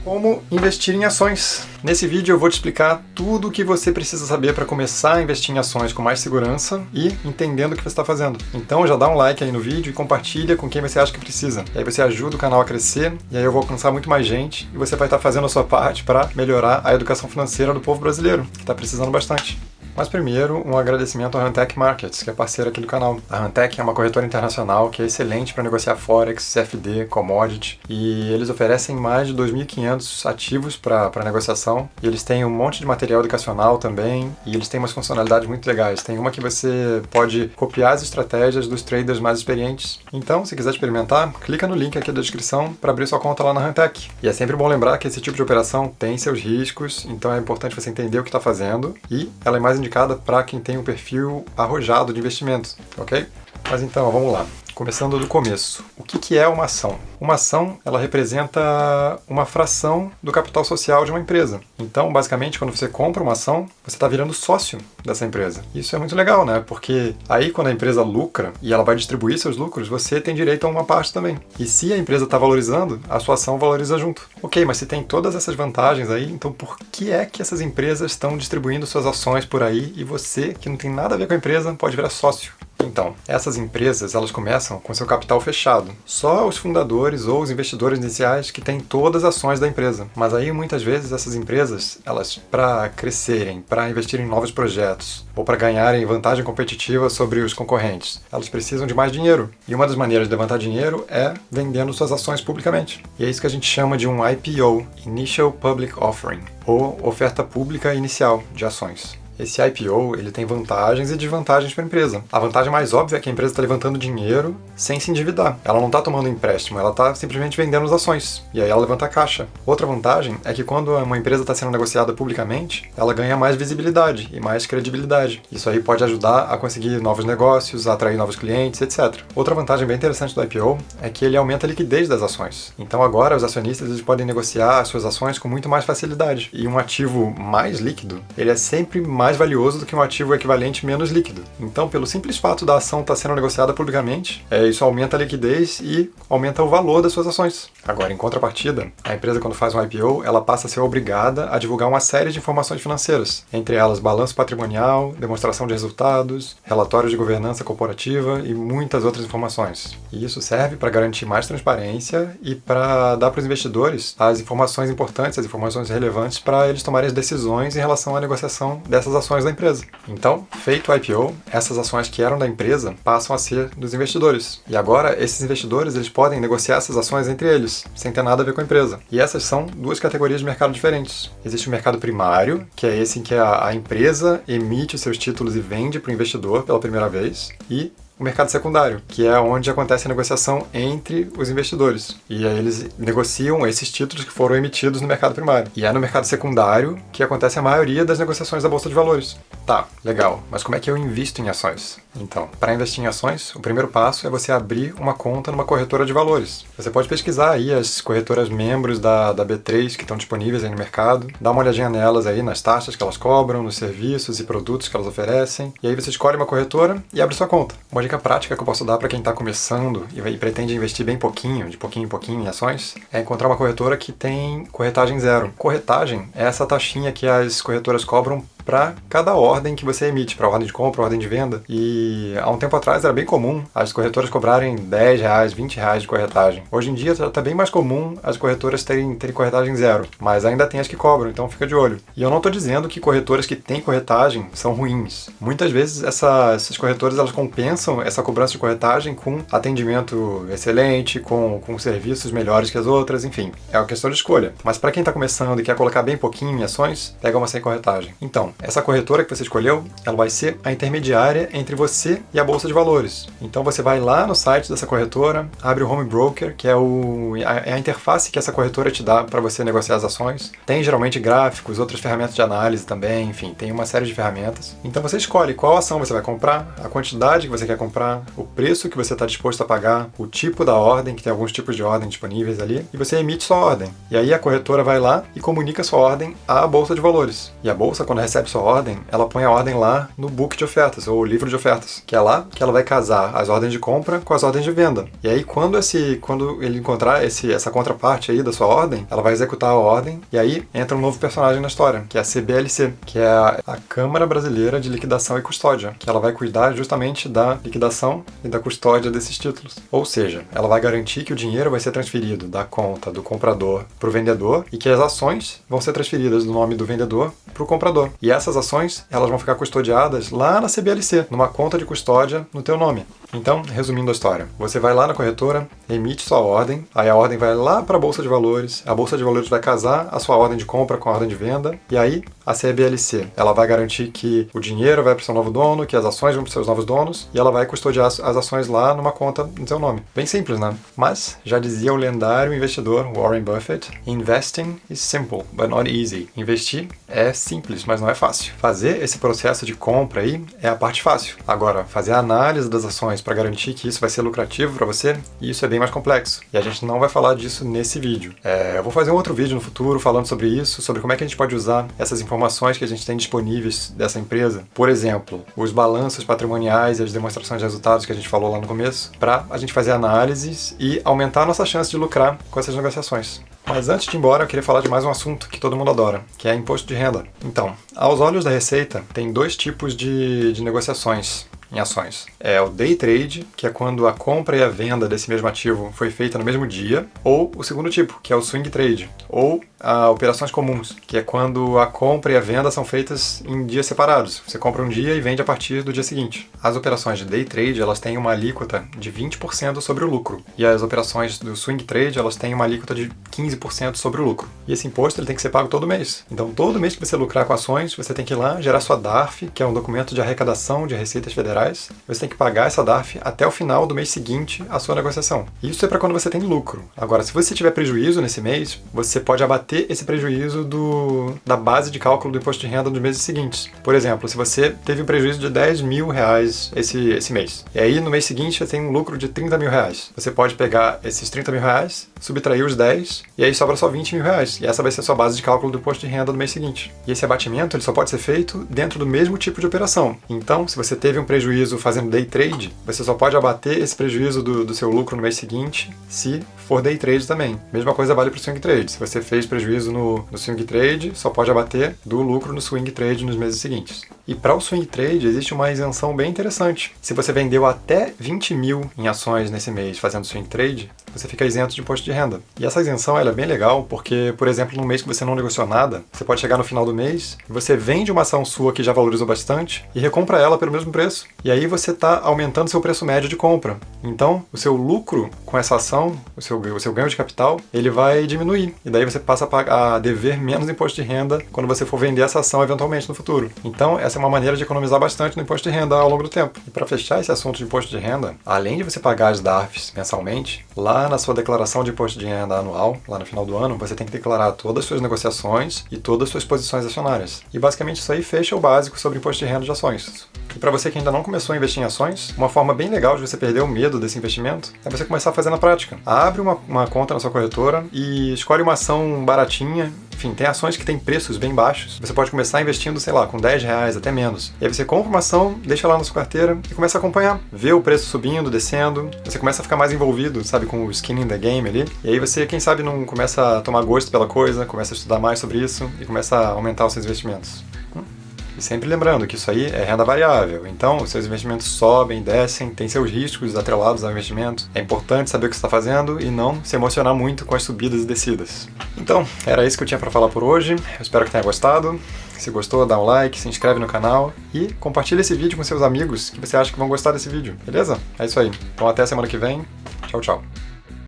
Como investir em ações. Nesse vídeo eu vou te explicar tudo o que você precisa saber para começar a investir em ações com mais segurança e entendendo o que você está fazendo. Então já dá um like aí no vídeo e compartilha com quem você acha que precisa. E aí você ajuda o canal a crescer e aí eu vou alcançar muito mais gente e você vai estar fazendo a sua parte para melhorar a educação financeira do povo brasileiro, que está precisando bastante. Mas primeiro, um agradecimento à Huntech Markets, que é parceira aqui do canal. A Huntech é uma corretora internacional que é excelente para negociar Forex, CFD, Commodity, e eles oferecem mais de 2.500 ativos para negociação, e eles têm um monte de material educacional também, e eles têm umas funcionalidades muito legais. Tem uma que você pode copiar as estratégias dos traders mais experientes. Então, se quiser experimentar, clica no link aqui da descrição para abrir sua conta lá na Huntech. E é sempre bom lembrar que esse tipo de operação tem seus riscos, então é importante você entender o que está fazendo, e ela é mais indicada para quem tem um perfil arrojado de investimentos, ok? Mas então, vamos lá. Começando do começo. O que é uma ação? Uma ação, ela representa uma fração do capital social de uma empresa. Então, basicamente, quando você compra uma ação, você está virando sócio dessa empresa. Isso é muito legal, né? Porque aí, quando a empresa lucra e ela vai distribuir seus lucros, você tem direito a uma parte também. E se a empresa está valorizando, a sua ação valoriza junto. Ok, mas se tem todas essas vantagens aí, então por que é que essas empresas estão distribuindo suas ações por aí e você, que não tem nada a ver com a empresa, pode virar sócio? Então, essas empresas, elas começam com seu capital fechado. Só os fundadores ou os investidores iniciais que têm todas as ações da empresa. Mas aí, muitas vezes, essas empresas, elas, para crescerem, para investirem em novos projetos, ou para ganharem vantagem competitiva sobre os concorrentes, elas precisam de mais dinheiro. E uma das maneiras de levantar dinheiro é vendendo suas ações publicamente. E é isso que a gente chama de um IPO, Initial Public Offering, ou oferta pública inicial de ações. Esse IPO, ele tem vantagens e desvantagens para a empresa. A vantagem mais óbvia é que a empresa está levantando dinheiro sem se endividar. Ela não está tomando empréstimo, ela está simplesmente vendendo as ações. E aí ela levanta a caixa. Outra vantagem é que quando uma empresa está sendo negociada publicamente, ela ganha mais visibilidade e mais credibilidade. Isso aí pode ajudar a conseguir novos negócios, a atrair novos clientes, etc. Outra vantagem bem interessante do IPO é que ele aumenta a liquidez das ações. Então agora os acionistas eles podem negociar as suas ações com muito mais facilidade. E um ativo mais líquido, ele é sempre mais valioso do que um ativo equivalente menos líquido. Então, pelo simples fato da ação estar sendo negociada publicamente, isso aumenta a liquidez e aumenta o valor das suas ações. Agora, em contrapartida, a empresa quando faz um IPO, ela passa a ser obrigada a divulgar uma série de informações financeiras, entre elas balanço patrimonial, demonstração de resultados, relatórios de governança corporativa e muitas outras informações. E isso serve para garantir mais transparência e para dar para os investidores as informações importantes, as informações relevantes para eles tomarem as decisões em relação à negociação dessas ações da empresa. Então, feito o IPO, essas ações que eram da empresa passam a ser dos investidores. E agora, esses investidores eles podem negociar essas ações entre eles, sem ter nada a ver com a empresa. E essas são duas categorias de mercado diferentes. Existe o mercado primário, que é esse em que a empresa emite os seus títulos e vende para o investidor pela primeira vez, e o mercado secundário, que é onde acontece a negociação entre os investidores. E aí eles negociam esses títulos que foram emitidos no mercado primário. E é no mercado secundário que acontece a maioria das negociações da Bolsa de Valores. Tá, legal, mas como é que eu invisto em ações? Então, para investir em ações, o primeiro passo é você abrir uma conta numa corretora de valores. Você pode pesquisar aí as corretoras membros da B3 que estão disponíveis aí no mercado, dá uma olhadinha nelas aí, nas taxas que elas cobram, nos serviços e produtos que elas oferecem, e aí você escolhe uma corretora e abre sua conta. Uma dica prática que eu posso dar para quem está começando e pretende investir bem pouquinho, de pouquinho em pouquinho em ações, é encontrar uma corretora que tem corretagem zero. Corretagem é essa taxinha que as corretoras cobram para cada ordem que você emite, para ordem de compra, ordem de venda. E há um tempo atrás era bem comum as corretoras cobrarem R$10, R$20 de corretagem. Hoje em dia está bem mais comum as corretoras terem corretagem zero, mas ainda tem as que cobram, então fica de olho. E eu não estou dizendo que corretoras que têm corretagem são ruins. Muitas vezes essas corretoras elas compensam essa cobrança de corretagem com atendimento excelente, com serviços melhores que as outras, enfim, é uma questão de escolha. Mas para quem está começando e quer colocar bem pouquinho em ações, pega uma sem corretagem. Então, essa corretora que você escolheu, ela vai ser a intermediária entre você e a Bolsa de Valores. Então você vai lá no site dessa corretora, abre o Home Broker, que é a interface que essa corretora te dá para você negociar as ações. Tem geralmente gráficos, outras ferramentas de análise também, enfim, tem uma série de ferramentas. Então você escolhe qual ação você vai comprar, a quantidade que você quer comprar, o preço que você está disposto a pagar, o tipo da ordem, que tem alguns tipos de ordem disponíveis ali, e você emite sua ordem. E aí a corretora vai lá e comunica sua ordem à Bolsa de Valores. E a Bolsa, quando recebe recebe sua ordem, ela põe a ordem lá no book de ofertas, ou livro de ofertas, que é lá que ela vai casar as ordens de compra com as ordens de venda. E aí, quando ele encontrar essa contraparte aí da sua ordem, ela vai executar a ordem, e aí entra um novo personagem na história, que é a CBLC, que é a Câmara Brasileira de Liquidação e Custódia, que ela vai cuidar justamente da liquidação e da custódia desses títulos. Ou seja, ela vai garantir que o dinheiro vai ser transferido da conta do comprador para o vendedor e que as ações vão ser transferidas do nome do vendedor para o comprador. E essas ações, elas vão ficar custodiadas lá na CBLC, numa conta de custódia no teu nome. Então, resumindo a história, você vai lá na corretora, emite sua ordem, aí a ordem vai lá para a Bolsa de Valores, a Bolsa de Valores vai casar a sua ordem de compra com a ordem de venda, e aí a CBLC, ela vai garantir que o dinheiro vai para o seu novo dono, que as ações vão para os seus novos donos, e ela vai custodiar as ações lá numa conta no seu nome. Bem simples, né? Mas, já dizia o lendário investidor Warren Buffett, investing is simple, but not easy. Investir é simples, mas não é fácil. Fazer esse processo de compra aí é a parte fácil. Agora, fazer a análise das ações para garantir que isso vai ser lucrativo para você, isso é bem mais complexo. E a gente não vai falar disso nesse vídeo. Eu vou fazer um outro vídeo no futuro falando sobre isso, sobre como é que a gente pode usar essas informações que a gente tem disponíveis dessa empresa. Por exemplo, os balanços patrimoniais e as demonstrações de resultados que a gente falou lá no começo, para a gente fazer análises e aumentar a nossa chance de lucrar com essas negociações. Mas antes de ir embora, eu queria falar de mais um assunto que todo mundo adora, que é imposto de renda. Então, aos olhos da Receita, tem dois tipos de negociações em ações. É o day trade, que é quando a compra e a venda desse mesmo ativo foi feita no mesmo dia, ou o segundo tipo, que é o swing trade, ou operações comuns, que é quando a compra e a venda são feitas em dias separados. Você compra um dia e vende a partir do dia seguinte. As operações de day trade, elas têm uma alíquota de 20% sobre o lucro, e as operações do swing trade, elas têm uma alíquota de 15% sobre o lucro. E esse imposto ele tem que ser pago todo mês. Então, todo mês que você lucrar com ações, você tem que ir lá gerar sua DARF, que é um documento de arrecadação de receitas federais. Você tem que pagar essa DARF até o final do mês seguinte à sua negociação. Isso é para quando você tem lucro. Agora, se você tiver prejuízo nesse mês, você pode abater esse prejuízo da base de cálculo do imposto de renda dos meses seguintes. Por exemplo, se você teve um prejuízo de 10 mil reais esse mês, e aí no mês seguinte você tem um lucro de 30 mil reais, você pode pegar esses 30 mil reais, subtrair os 10, e aí sobra só 20 mil reais. E essa vai ser a sua base de cálculo do imposto de renda do mês seguinte. E esse abatimento ele só pode ser feito dentro do mesmo tipo de operação. Então, se você teve um prejuízo fazendo day trade, você só pode abater esse prejuízo do seu lucro no mês seguinte se for day trade também. Mesma coisa vale para o swing trade. Se você fez prejuízo no swing trade, só pode abater do lucro no swing trade nos meses seguintes. E para o swing trade existe uma isenção bem interessante. Se você vendeu até 20 mil em ações nesse mês fazendo swing trade, você fica isento de imposto de renda. E essa isenção ela é bem legal porque, por exemplo, no mês que você não negociou nada, você pode chegar no final do mês e você vende uma ação sua que já valorizou bastante e recompra ela pelo mesmo preço. E aí você está aumentando seu preço médio de compra. Então, o seu lucro com essa ação, o seu ganho de capital, ele vai diminuir. E daí você passa a dever menos imposto de renda quando você for vender essa ação eventualmente no futuro. Então, essa é uma maneira de economizar bastante no imposto de renda ao longo do tempo. E para fechar esse assunto de imposto de renda, além de você pagar as DARFs mensalmente, lá na sua declaração de imposto de renda anual, lá no final do ano, você tem que declarar todas as suas negociações e todas as suas posições acionárias. E basicamente isso aí fecha o básico sobre imposto de renda de ações. E para você que ainda não começou a investir em ações, uma forma bem legal de você perder o medo desse investimento é você começar a fazer na prática. Abre uma conta na sua corretora e escolhe uma ação baratinha. Enfim, tem ações que têm preços bem baixos. Você pode começar investindo, sei lá, com 10 reais, até menos. E aí você compra uma ação, deixa lá na sua carteira e começa a acompanhar. Vê o preço subindo, descendo. Você começa a ficar mais envolvido, sabe, com o skin in the game ali. E aí você, quem sabe, não começa a tomar gosto pela coisa, começa a estudar mais sobre isso e começa a aumentar os seus investimentos. E sempre lembrando que isso aí é renda variável, então os seus investimentos sobem, descem, tem seus riscos atrelados ao investimento. É importante saber o que você está fazendo e não se emocionar muito com as subidas e descidas. Então, era isso que eu tinha para falar por hoje. Eu espero que tenha gostado. Se gostou, dá um like, se inscreve no canal e compartilha esse vídeo com seus amigos que você acha que vão gostar desse vídeo, beleza? É isso aí. Então até a semana que vem. Tchau, tchau.